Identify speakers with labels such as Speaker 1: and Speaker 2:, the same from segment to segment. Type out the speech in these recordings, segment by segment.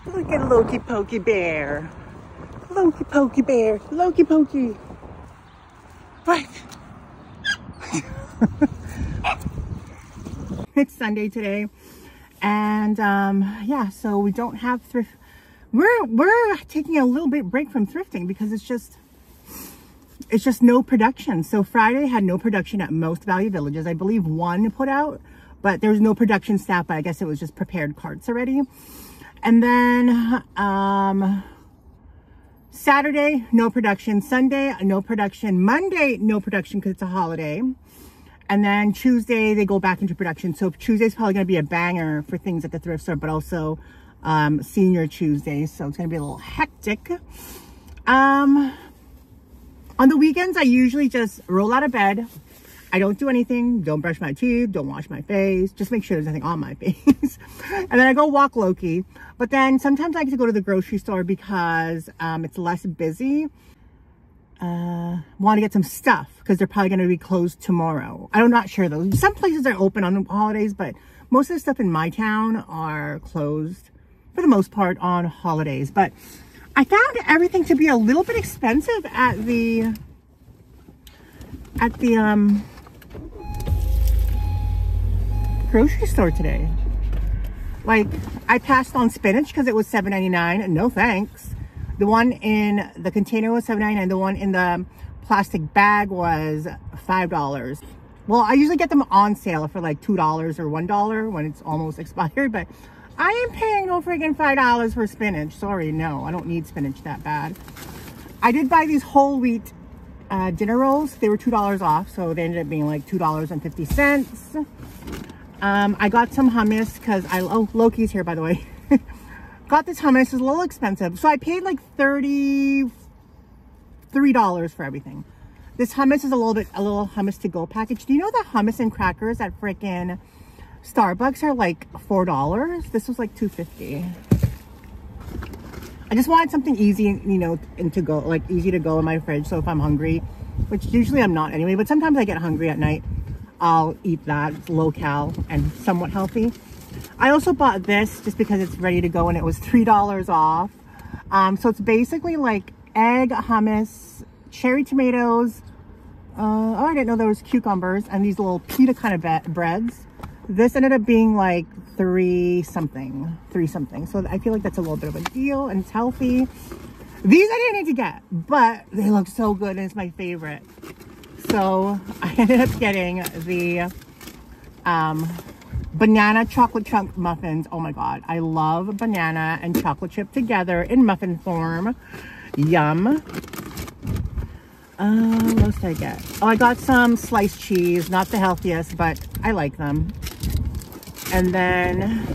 Speaker 1: Look at Loki Pokey Bear. Loki Pokey Bear. Loki Pokey. Right. It's Sunday today. And yeah, so we don't have thrift. We're taking a little bit break from thrifting because it's just no production. So Friday had no production at most value villages. I believe one put out, but there was no production staff, but I guess it was just prepared carts already. And then Saturday, no production. Sunday, no production. Monday, no production because it's a holiday. And then Tuesday, they go back into production. So Tuesday's probably going to be a banger for things at the thrift store, but also Senior Tuesday. So it's going to be a little hectic. On the weekends, I usually just roll out of bed. I don't do anything. Don't brush my teeth. Don't wash my face. Just make sure there's nothing on my face. And then I go walk Loki. But then sometimes I get to go to the grocery store because it's less busy. Want to get some stuff because they're probably going to be closed tomorrow. I'm not sure though. Some places are open on the holidays, but most of the stuff in my town are closed for the most part on holidays. But I found everything to be a little bit expensive at the grocery store today. Like, I passed on spinach because it was $7.99. No thanks. The one in the container was $7.99. The one in the plastic bag was $5. Well, I usually get them on sale for like $2 or $1 when it's almost expired, but I am paying no freaking $5 for spinach. Sorry, no, I don't need spinach that bad. I did buy these whole wheat dinner rolls. They were $2 off, so they ended up being like $2.50. I got some hummus because oh, Loki's here, by the way. Got this hummus. It's a little expensive, so I paid like $33 for everything. This hummus is a little hummus to go package. Do you know that hummus and crackers at freaking Starbucks are like $4? This was like $2.50. I just wanted something easy, you know, and to go, like easy to go in my fridge. So if I'm hungry, which usually I'm not anyway, but sometimes I get hungry at night, I'll eat that. It's low cal and somewhat healthy. I also bought this just because it's ready to go and it was $3 off. So it's basically like egg, hummus, cherry tomatoes. Oh, I didn't know there was cucumbers and these little pita kind of breads. This ended up being like three something. So I feel like that's a little bit of a deal and it's healthy. These I didn't need to get, but they look so good and it's my favorite. So I ended up getting the banana chocolate chunk muffins. Oh my god, I love banana and chocolate chip together in muffin form. Yum. What else did I get? Oh, I got some sliced cheese. Not the healthiest, but I like them. And then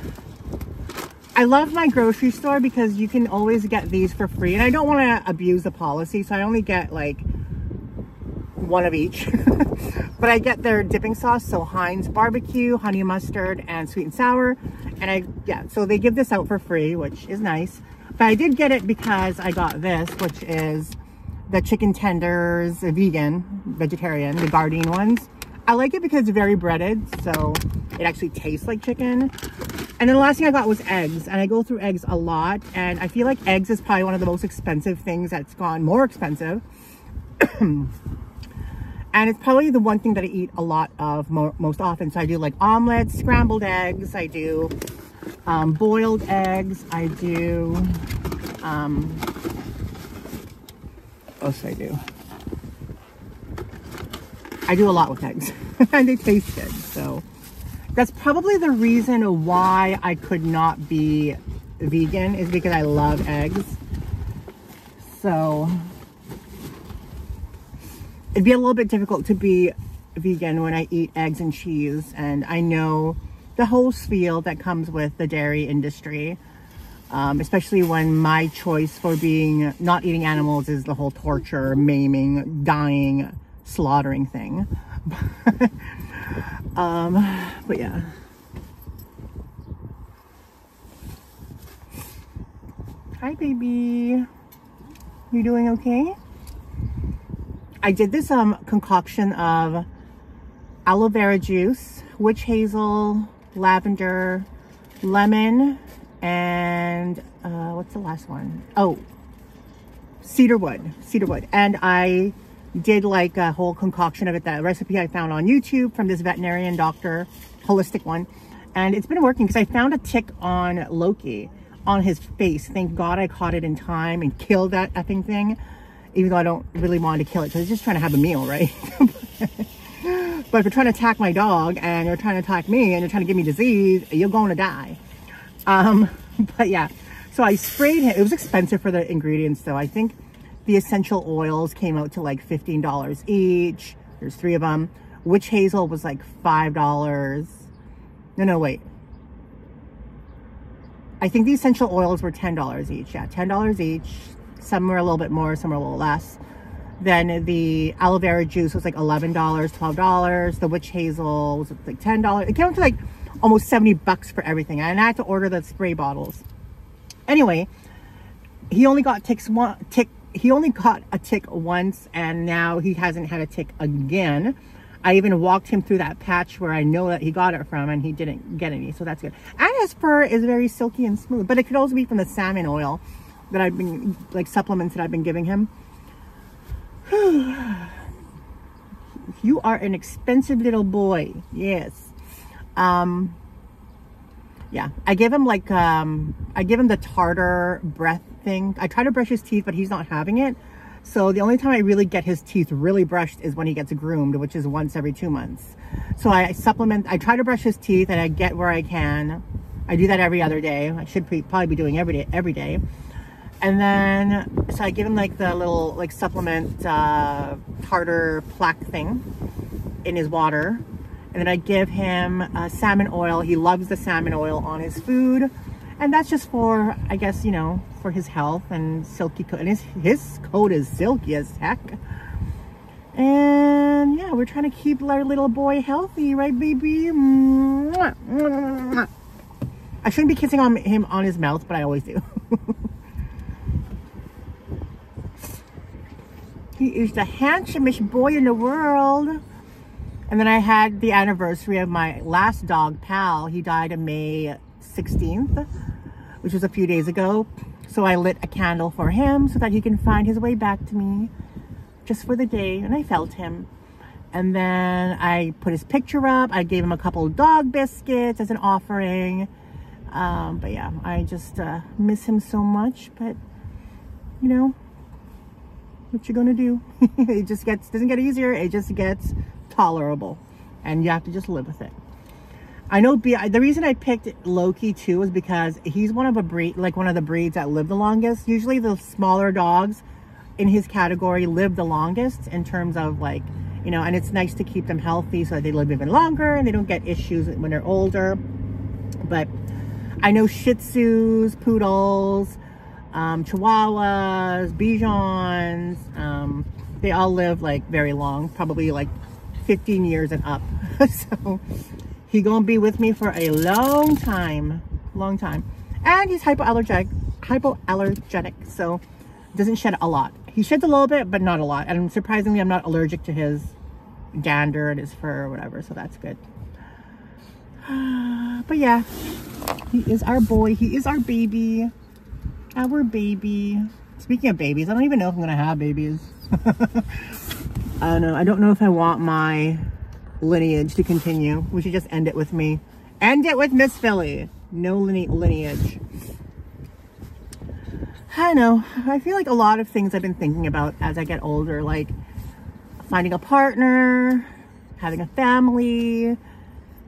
Speaker 1: I love my grocery store because you can always get these for free. And I don't want to abuse the policy, so I only get like one of each. But I get their dipping sauce, so Heinz barbecue, honey mustard, and sweet and sour. And so they give this out for free, which is nice. But I did get it because I got this, which is the chicken tenders, vegetarian, the Gardein ones. I like it because it's very breaded, so it actually tastes like chicken. And then the last thing I got was eggs, and I go through eggs a lot, and I feel like eggs is probably one of the most expensive things that's gone more expensive. And it's probably the one thing that I eat a lot of most often. So I do like omelets, scrambled eggs, I do boiled eggs, I do, what else do I do? I do a lot with eggs and they taste good. So that's probably the reason why I could not be vegan, is because I love eggs. So it'd be a little bit difficult to be vegan when I eat eggs and cheese, and I know the whole spiel that comes with the dairy industry, especially when my choice for not eating animals is the whole torture, maiming, dying, slaughtering thing. But yeah. Hi baby, you doing okay? I did this concoction of aloe vera juice, witch hazel, lavender, lemon, and what's the last one? Oh, cedarwood. And I did like a whole concoction of it, that recipe I found on YouTube from this veterinarian doctor, holistic one, and it's been working because I found a tick on Loki on his face. Thank God I caught it in time and killed that effing thing, even though I don't really want to kill it because it's just trying to have a meal, right? But if you're trying to attack my dog and you're trying to attack me and you're trying to give me disease, you're going to die. But yeah, so I sprayed him. It was expensive for the ingredients though. I think the essential oils came out to like $15 each. There's 3 of them. Witch hazel was like $5. No, wait. I think the essential oils were $10 each. Yeah, $10 each. Some were a little bit more, some were a little less. Then the aloe vera juice was like $11, $12. The witch hazel was like $10. It came out to like almost $70 for everything. And I had to order the spray bottles. Anyway, he only got he only got a tick once, and now he hasn't had a tick again. I even walked him through that patch where I know that he got it from, and he didn't get any, so that's good. And his fur is very silky and smooth, but it could also be from the salmon oil that I've been, like supplements that I've been giving him. You are an expensive little boy. Yes. Yeah, I give him like I give him the tartar breath thing. I try to brush his teeth, but he's not having it. So the only time I really get his teeth really brushed is when he gets groomed, which is once every 2 months. So I supplement, I try to brush his teeth, and I get where I can. I do that every other day. I should probably be doing every day. And then, so I give him like the little like supplement tartar plaque thing in his water. And then I give him salmon oil. He loves the salmon oil on his food. And that's just for, I guess, you know, for his health and silky coat. And his coat is silky as heck. And yeah, we're trying to keep our little boy healthy, right, baby? I shouldn't be kissing on him on his mouth, but I always do. He is the handsomest boy in the world. And then I had the anniversary of my last dog, Pal. He died on May 16th, which was a few days ago. So I lit a candle for him so that he can find his way back to me just for the day. And I felt him. And then I put his picture up. I gave him a couple of dog biscuits as an offering. But yeah, I just miss him so much. But, you know, what you gonna do? It just doesn't get easier. It just gets tolerable, and you have to just live with it. I know the reason I picked Loki too is because he's one of the breeds that live the longest. Usually the smaller dogs in his category live the longest in terms of, like, you know, and it's nice to keep them healthy so that they live even longer and they don't get issues when they're older. But I know Shih Tzus, Poodles, Chihuahuas, Bichons, they all live like very long, probably like 15 years and up. So he gonna be with me for a long time. And he's hypoallergenic, so doesn't shed a lot. He sheds a little bit, but not a lot. And surprisingly, I'm not allergic to his dander and his fur or whatever, so that's good. But yeah, he is our boy. He is our baby. Our baby. Speaking of babies, I don't even know if I'm gonna have babies. I don't know. I don't know if I want my lineage to continue. We should just end it with me. End it with Msfili. No lineage. I know. I feel like a lot of things I've been thinking about as I get older, like finding a partner, having a family,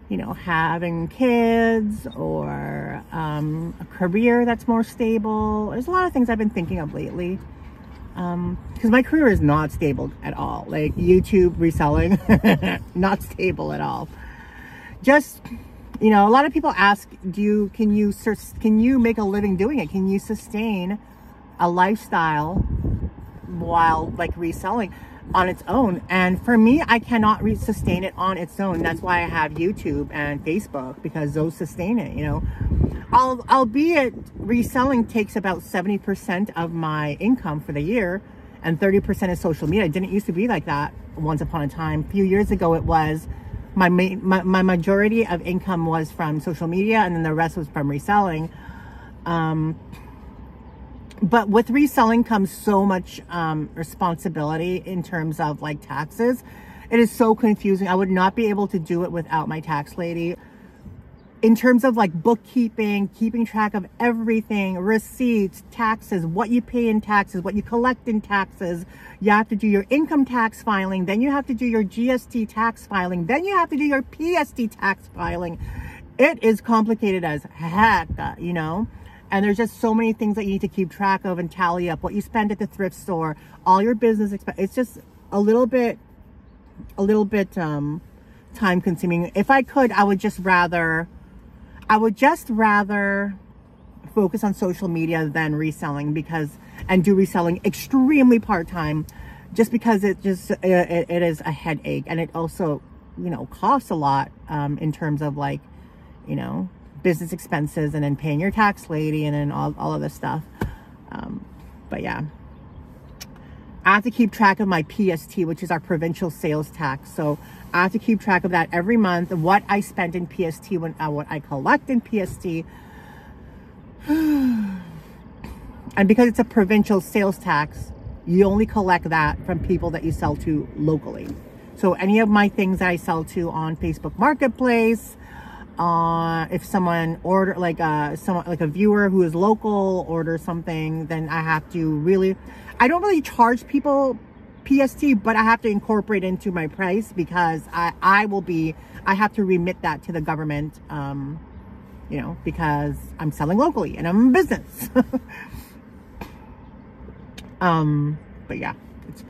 Speaker 1: you know, having kids, or a career that's more stable. There's a lot of things I've been thinking of lately. Because my career is not stable at all. Like YouTube reselling, not stable at all. Just, you know, a lot of people ask, can you make a living doing it? Can you sustain a lifestyle while like reselling on its own? And for me, I cannot sustain it on its own. That's why I have YouTube and Facebook, because those sustain it, you know. Albeit reselling takes about 70% of my income for the year, and 30% is social media. It didn't used to be like that once upon a time. A few years ago, it was my majority of income was from social media, and then the rest was from reselling. But with reselling comes so much responsibility in terms of like taxes. It is so confusing. I would not be able to do it without my tax lady. In terms of like bookkeeping, keeping track of everything, receipts, taxes, what you pay in taxes, what you collect in taxes. You have to do your income tax filing. Then you have to do your GST tax filing. Then you have to do your PST tax filing. It is complicated as heck, you know? And there's just so many things that you need to keep track of and tally up. What you spend at the thrift store, all your business expenses. It's just a little bit time consuming. If I could, I would just rather focus on social media than reselling, and do reselling extremely part-time, just because it is a headache. And it also, you know, costs a lot, in terms of like, you know, business expenses, and then paying your tax lady, and then all of this stuff. But yeah, I have to keep track of my PST, which is our provincial sales tax. So I have to keep track of that every month, what I spent in PST, what I collect in PST. And because it's a provincial sales tax, you only collect that from people that you sell to locally. So any of my things that I sell to on Facebook Marketplace, if someone like a viewer who is local orders something, then I have to I don't really charge people PST, but I have to incorporate into my price, because I have to remit that to the government, you know, because I'm selling locally and I'm a business. But yeah, it's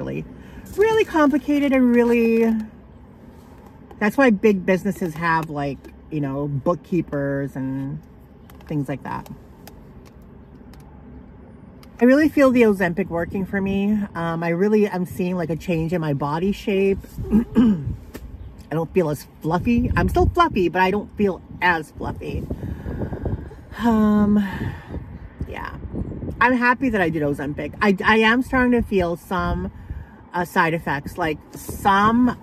Speaker 1: really complicated, and that's why big businesses have, like, you know, bookkeepers and things like that. I really feel the Ozempic working for me. I'm seeing like a change in my body shape. I don't feel as fluffy. I'm still fluffy, but I don't feel as fluffy. Yeah, I'm happy that I did Ozempic. I am starting to feel some side effects, like some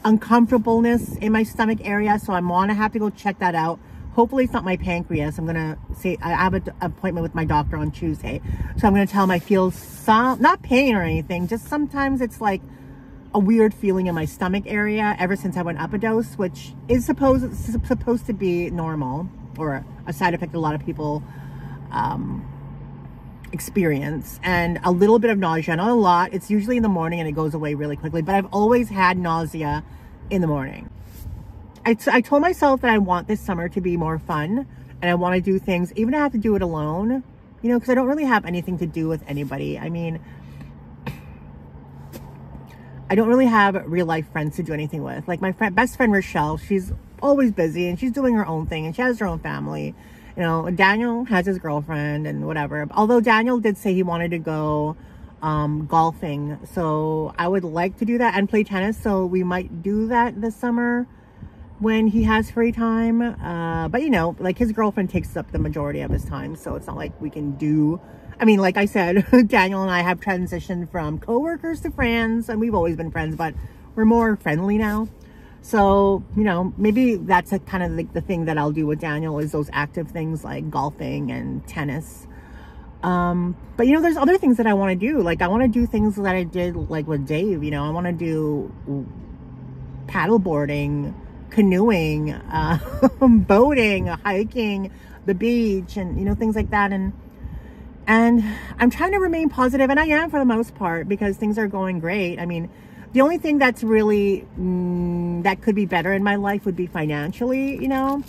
Speaker 1: uncomfortableness in my stomach area. So I'm gonna have to go check that out. Hopefully it's not my pancreas. I'm gonna say, I have an appointment with my doctor on Tuesday. So I'm gonna tell him I feel some, not pain or anything, just sometimes it's like a weird feeling in my stomach area ever since I went up a dose, which is supposed to be normal, or a side effect a lot of people experience. And a little bit of nausea, not a lot. It's usually in the morning and it goes away really quickly, but I've always had nausea in the morning. I told myself that I want this summer to be more fun, and I want to do things, even if I have to do it alone, you know, because I don't really have anything to do with anybody. I mean, I don't really have real life friends to do anything with. Like my best friend Rochelle, she's always busy and she's doing her own thing and she has her own family. You know, Daniel has his girlfriend and whatever. Although Daniel did say he wanted to go golfing, so I would like to do that and play tennis. So we might do that this summer when he has free time. But you know, like his girlfriend takes up the majority of his time, so it's not like we can do, I mean, like I said, Daniel and I have transitioned from co-workers to friends, and we've always been friends, but we're more friendly now. So, you know, maybe that's a kind of like the thing that I'll do with Daniel, is those active things like golfing and tennis. But you know, there's other things that I want to do. Like I want to do things that I did like with Dave, you know, I want to do paddle boarding, canoeing, boating, hiking, the beach, and you know, things like that. And I'm trying to remain positive, and I am for the most part, because things are going great. I mean, the only thing that's really that could be better in my life would be financially, you know,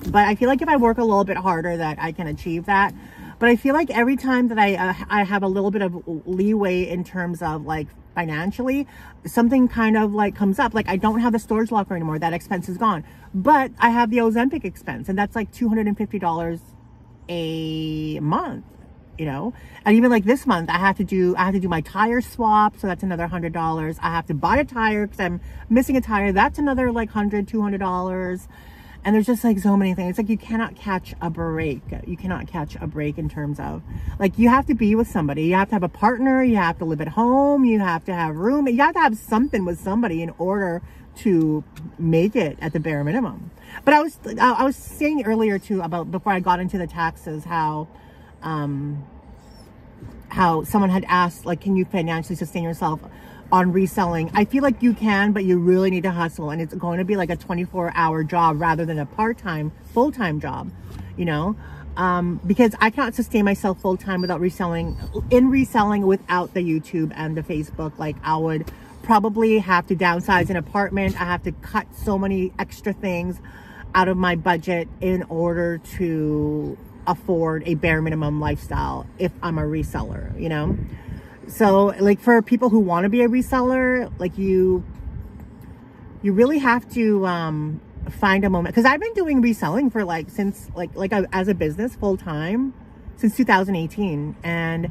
Speaker 1: but I feel like if I work a little bit harder that I can achieve that. But I feel like every time that I have a little bit of leeway in terms of like financially, something kind of like comes up. Like I don't have the storage locker anymore. That expense is gone. But I have the Ozempic expense, and that's like $250 a month, you know. And even like this month, I have to do my tire swap, so that's another $100. I have to buy a tire because I'm missing a tire. That's another like $200 And there's just like so many things. It's like you cannot catch a break. You cannot catch a break in terms of like, you have to be with somebody. You have to have a partner. You have to live at home. You have to have room. You have to have something with somebody in order to make it at the bare minimum. But I was saying earlier too about, before I got into the taxes, how someone had asked, like, can you financially sustain yourself on reselling? I feel like you can, but you really need to hustle, and it's going to be like a 24-hour job rather than a part-time, full-time job, you know, because I cannot sustain myself full-time without reselling without the YouTube and the Facebook. Like, I would probably have to downsize an apartment. I have to cut so many extra things out of my budget in order to afford a bare minimum lifestyle if I'm a reseller, you know? So, like, for people who want to be a reseller, like, you really have to find a moment, because I've been doing reselling for like since as a business full time since 2018, and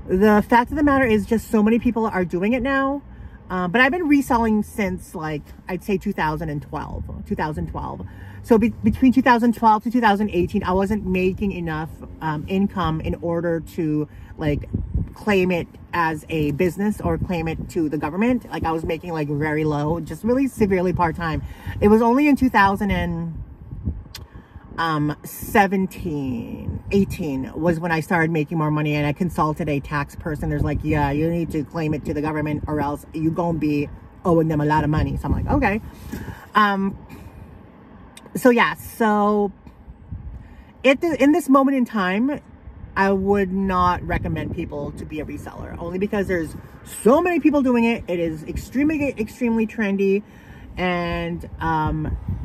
Speaker 1: the fact of the matter is just so many people are doing it now. But I've been reselling since, like, I'd say 2012. So between 2012 to 2018, I wasn't making enough income in order to, like, claim it as a business or claim it to the government. Like, I was making, like, very low, just really severely part-time. It was only in 18 was when I started making more money, and I consulted a tax person. There's like, yeah, you need to claim it to the government or else you're gonna be owing them a lot of money. So I'm like, okay. So yeah, so in this moment in time, I would not recommend people to be a reseller, only because there's so many people doing it. It is extremely trendy, and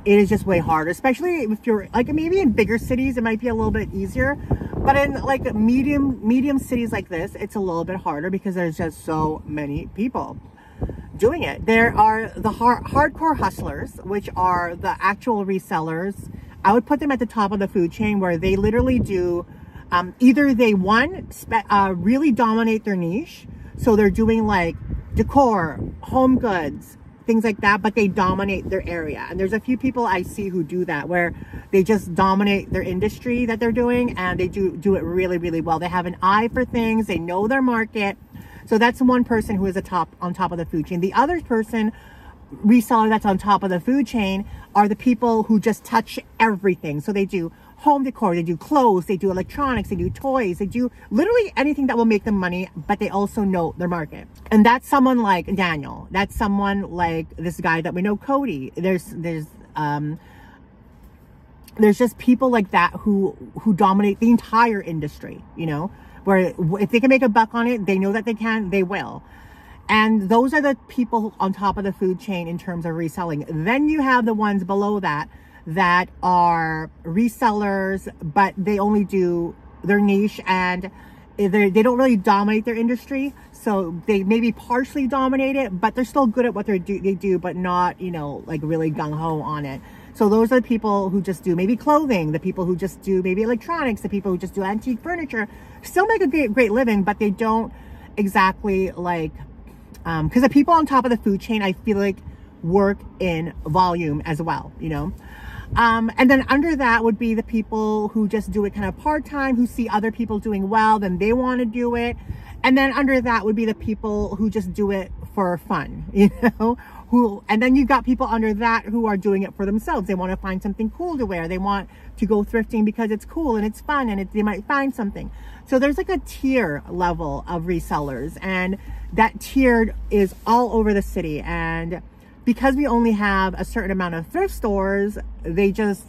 Speaker 1: it is just way harder, especially if you're like, maybe in bigger cities it might be a little bit easier, but in like medium cities like this, it's a little bit harder because there's just so many people doing it. There are the hardcore hustlers, which are the actual resellers. I would put them at the top of the food chain, where they literally do either they really dominate their niche, so they're doing like decor, home goods, things like that, but they dominate their area. And there's a few people I see who do that, where they just dominate their industry that they're doing, and they do it really, really well. They have an eye for things. They know their market. So that's one person who is on top of the food chain. The other person, reseller, that's on top of the food chain are the people who just touch everything. So they do home decor, they do clothes, they do electronics, they do toys, they do literally anything that will make them money, but they also know their market. And that's someone like Daniel. That's someone like this guy that we know, Cody. There's just people like that who dominate the entire industry, you know, where if they can make a buck on it, they know that they will. And those are the people on top of the food chain in terms of reselling. Then you have the ones below that are resellers, but they only do their niche, and they don't really dominate their industry. So they maybe partially dominate it, but they're still good at what they do, but not, you know, like really gung-ho on it. So those are the people who just do maybe clothing, the people who just do maybe electronics, the people who just do antique furniture, still make a great living, but they don't exactly like, because the people on top of the food chain, I feel like, work in volume as well, you know. And then under that would be the people who just do it kind of part-time, who see other people doing well, then they want to do it. And then under that would be the people who just do it for fun, you know, and then you've got people under that who are doing it for themselves. They want to find something cool to wear. They want to go thrifting because it's cool and it's fun, and they might find something. So there's like a tier level of resellers, and that tier is all over the city. And because we only have a certain amount of thrift stores, they just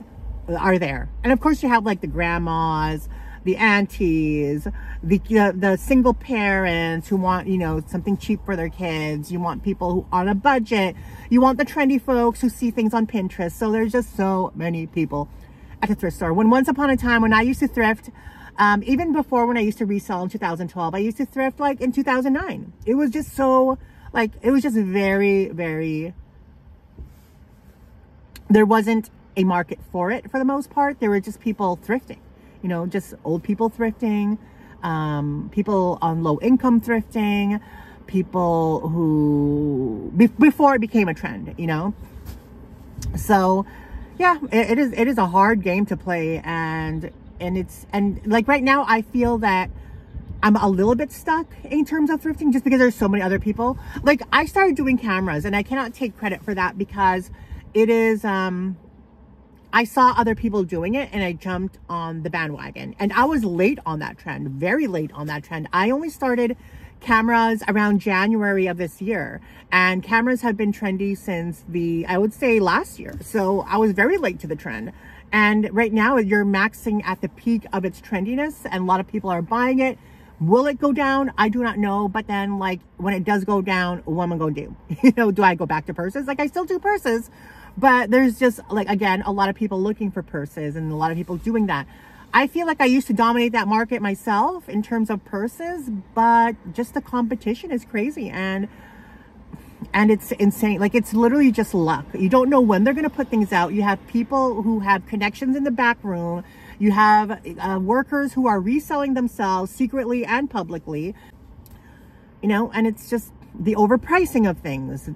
Speaker 1: are there. And of course you have like the grandmas, the aunties, the single parents who want, you know, something cheap for their kids. You want people who are on a budget. You want the trendy folks who see things on Pinterest. So there's just so many people at the thrift store. Once upon a time, when I used to thrift, even before when I used to resell in 2012, I used to thrift like in 2009. It was just so, like, it was just very, very, there wasn't a market for it for the most part. There were just people thrifting, you know, just old people thrifting, people on low income thrifting, people who, before it became a trend, you know. So yeah, it is a hard game to play, and like right now I feel that I'm a little bit stuck in terms of thrifting just because there's so many other people. Like, I started doing cameras, and I cannot take credit for that because it is I saw other people doing it and I jumped on the bandwagon. And I was late on that trend, very late on that trend. I only started cameras around January of this year, and cameras have been trendy since I would say last year. So I was very late to the trend. And right now you're maxing at the peak of its trendiness and a lot of people are buying it. Will it go down? I do not know. But then like when it does go down, what am I going to do? You know, do I go back to purses? Like I still do purses, but there's just like, again, a lot of people looking for purses and a lot of people doing that. I feel like I used to dominate that market myself in terms of purses, but just the competition is crazy and it's insane. Like it's literally just luck. You don't know when they're going to put things out. You have people who have connections in the back room. You have workers who are reselling themselves secretly and publicly, you know, and it's just the overpricing of things.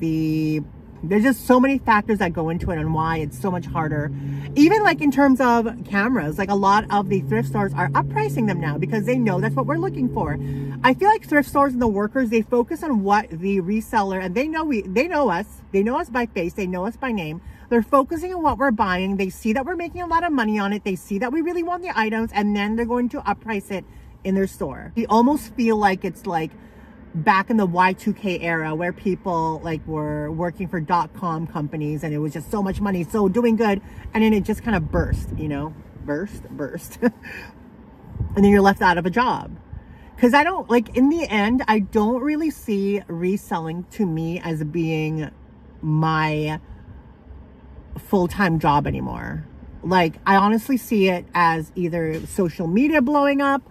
Speaker 1: There's just so many factors that go into it and why it's so much harder. Even like in terms of cameras, like a lot of the thrift stores are uppricing them now because they know that's what we're looking for. I feel like thrift stores and the workers, they focus on what the reseller, and they know us by face, they know us by name. They're focusing on what we're buying. They see that we're making a lot of money on it. They see that we really want the items, and then they're going to upprice it in their store. You almost feel like it's like back in the Y2K era where people like were working for .com companies and it was just so much money, so doing good, and then it just kind of burst, you know, burst and then you're left out of a job. Because I don't, like, in the end, I don't really see reselling to me as being my full-time job anymore. Like, I honestly see it as either social media blowing up,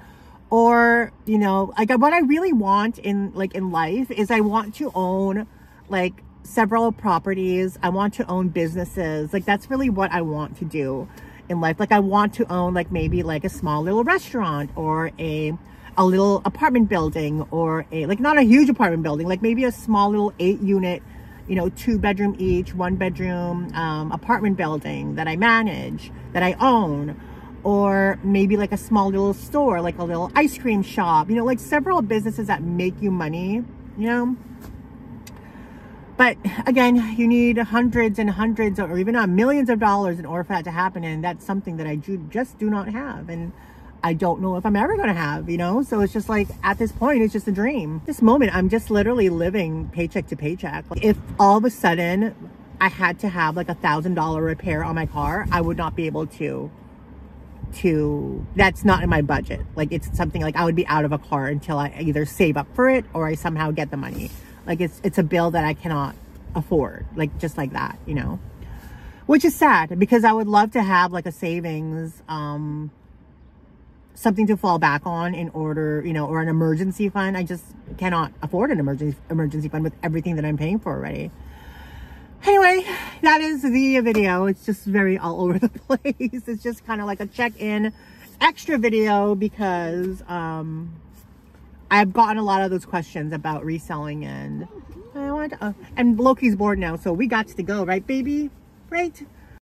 Speaker 1: or, you know, like what I really want in life is I want to own like several properties. I want to own businesses. Like that's really what I want to do in life. Like I want to own like maybe like a small little restaurant or a little apartment building, or like not a huge apartment building, like maybe a small little 8-unit, you know, 2-bedroom each, 1-bedroom apartment building that I manage, that I own. Or maybe like a small little store, like a little ice cream shop, you know, like several businesses that make you money, you know. But again, you need hundreds and hundreds or even millions of dollars in order for that to happen. And that's something that I just do not have. And I don't know if I'm ever going to have, you know. So it's just like, at this point, it's just a dream. This moment, I'm just literally living paycheck to paycheck. If all of a sudden I had to have like $1,000 repair on my car, I would not be able to, that's not in my budget. Like it's something like I would be out of a car until I either save up for it or I somehow get the money. Like it's a bill that I cannot afford, like just like that, you know, which is sad because I would love to have like a savings, something to fall back on in order, you know, or an emergency fund. I just cannot afford an emergency fund with everything that I'm paying for already. Anyway, that is the video. It's just very all over the place. It's just kind of like a check-in extra video because I've gotten a lot of those questions about reselling, and I want to, and Loki's bored now, so we got to go, right, baby? Right?